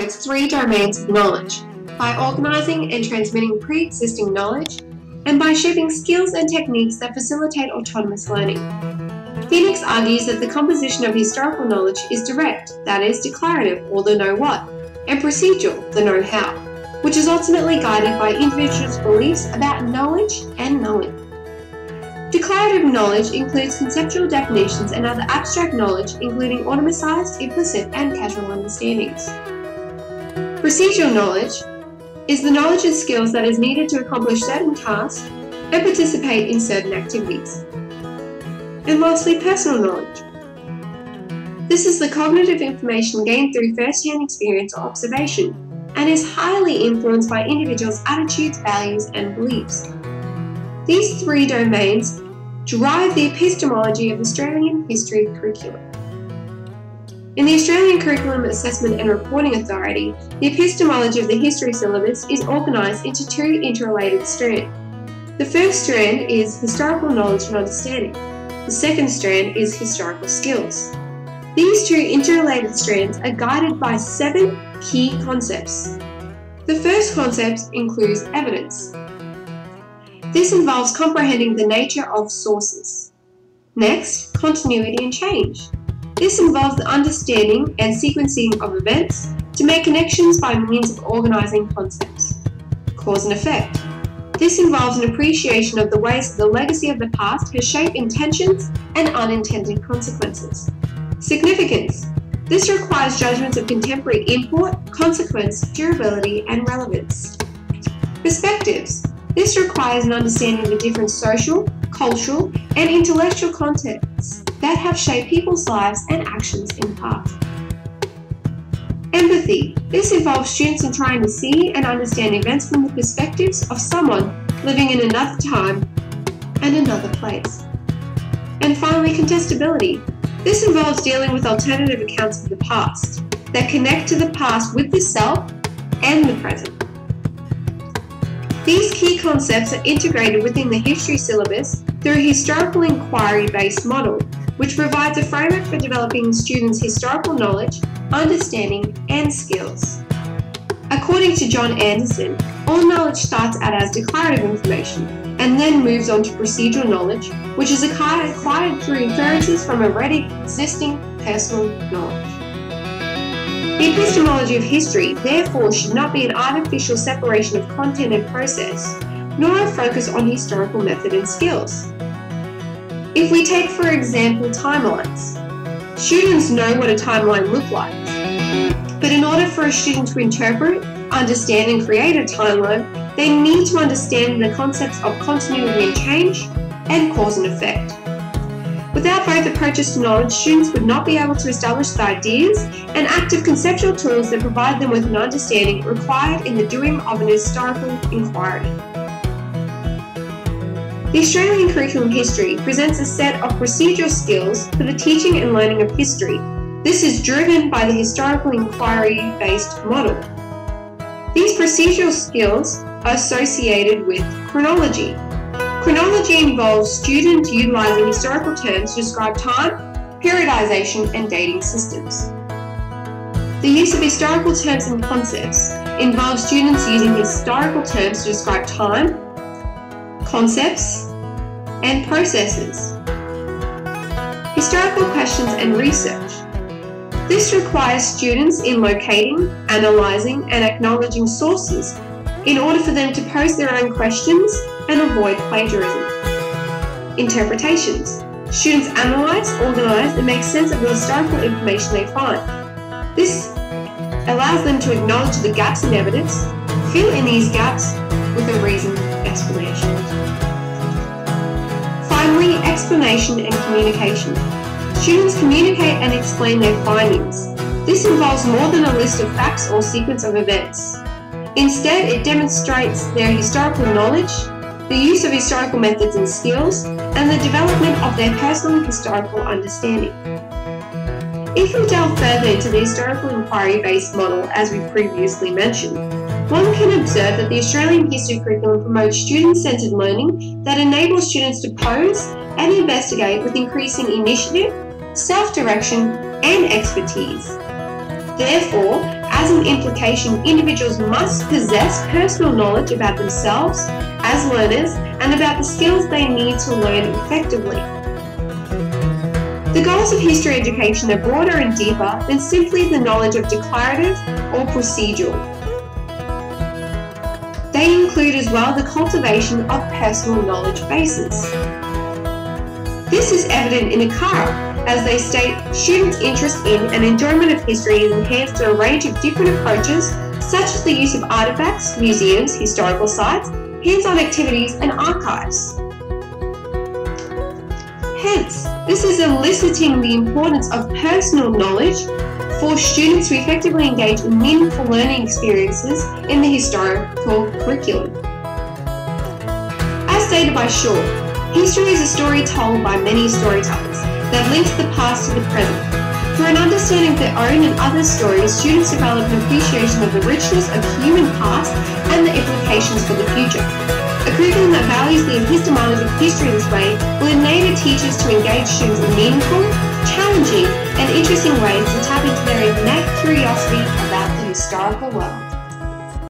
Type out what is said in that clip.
promotes three domains of knowledge by organising and transmitting pre-existing knowledge and by shaping skills and techniques that facilitate autonomous learning. Phoenix argues that the composition of historical knowledge is direct, that is, declarative, or the know what, and procedural, the know how, which is ultimately guided by individuals' beliefs about knowledge and knowing. Declarative knowledge includes conceptual definitions and other abstract knowledge, including automatised, implicit, and casual understandings. Procedural knowledge is the knowledge and skills that is needed to accomplish certain tasks and participate in certain activities. And lastly, personal knowledge. This is the cognitive information gained through first-hand experience or observation, and is highly influenced by individuals' attitudes, values, and beliefs. These three domains drive the Epistemology of Australian History curriculum. In the Australian Curriculum Assessment and Reporting Authority, the Epistemology of the History syllabus is organised into two interrelated strands. The first strand is historical knowledge and understanding. The second strand is historical skills. These two interrelated strands are guided by 7 key concepts. The first concept includes evidence. This involves comprehending the nature of sources. Next, continuity and change. This involves the understanding and sequencing of events to make connections by means of organising concepts. Cause and effect. This involves an appreciation of the ways the legacy of the past has shaped intentions and unintended consequences. Significance. This requires judgments of contemporary import, consequence, durability, and relevance. Perspectives. This requires an understanding of the different social, cultural, and intellectual contexts that have shaped people's lives and actions in the past. Empathy. This involves students in trying to see and understand events from the perspectives of someone living in another time and another place. And finally, contestability. This involves dealing with alternative accounts of the past that connect to the past with the self and the present. These key concepts are integrated within the history syllabus through a historical inquiry-based model, which provides a framework for developing students' historical knowledge, understanding, and skills. According to John Anderson, all knowledge starts out as declarative information and then moves on to procedural knowledge, which is acquired through inferences from already existing personal knowledge. The epistemology of history, therefore, should not be an artificial separation of content and process, nor a focus on historical method and skills. If we take, for example, timelines, students know what a timeline looks like, but in order for a student to interpret, understand, and create a timeline, they need to understand the concepts of continuity and change and cause and effect. Without both approaches to knowledge, students would not be able to establish the ideas and active conceptual tools that provide them with an understanding required in the doing of an historical inquiry. The Australian Curriculum History presents a set of procedural skills for the teaching and learning of history. This is driven by the historical inquiry-based model. These procedural skills are associated with chronology. Chronology involves students utilising historical terms to describe time, periodization, and dating systems. The use of historical terms and concepts involves students using historical terms to describe time, concepts, and processes. Historical questions and research. This requires students in locating, analysing, and acknowledging sources in order for them to pose their own questions and avoid plagiarism. Interpretations. Students analyse, organise, and make sense of the historical information they find. This allows them to acknowledge the gaps in evidence, fill in these gaps with a reasoned explanation. Finally, explanation and communication. Students communicate and explain their findings. This involves more than a list of facts or sequence of events. Instead, it demonstrates their historical knowledge, the use of historical methods and skills, and the development of their personal historical understanding. If we delve further into the historical inquiry-based model, as we previously mentioned, one can observe that the Australian history curriculum promotes student-centred learning that enables students to pose and investigate with increasing initiative, self-direction, and expertise. Therefore, as an implication, individuals must possess personal knowledge about themselves as learners and about the skills they need to learn effectively. The goals of history education are broader and deeper than simply the knowledge of declarative or procedural. They include as well the cultivation of personal knowledge bases. This is evident in ACARA, as they state students' interest in and enjoyment of history is enhanced through a range of different approaches, such as the use of artefacts, museums, historical sites, hands-on activities, and archives. Hence, this is eliciting the importance of personal knowledge for students to effectively engage in meaningful learning experiences in the historical curriculum. As stated by Shaw, history is a story told by many storytellers that links the past to the present. Through an understanding of their own and others' stories, students develop an appreciation of the richness of human past and the implications for the future. A curriculum that values the epistemology of history this way will enable teachers to engage students in meaningful, challenging, and interesting ways to tap into their innate curiosity about the historical world.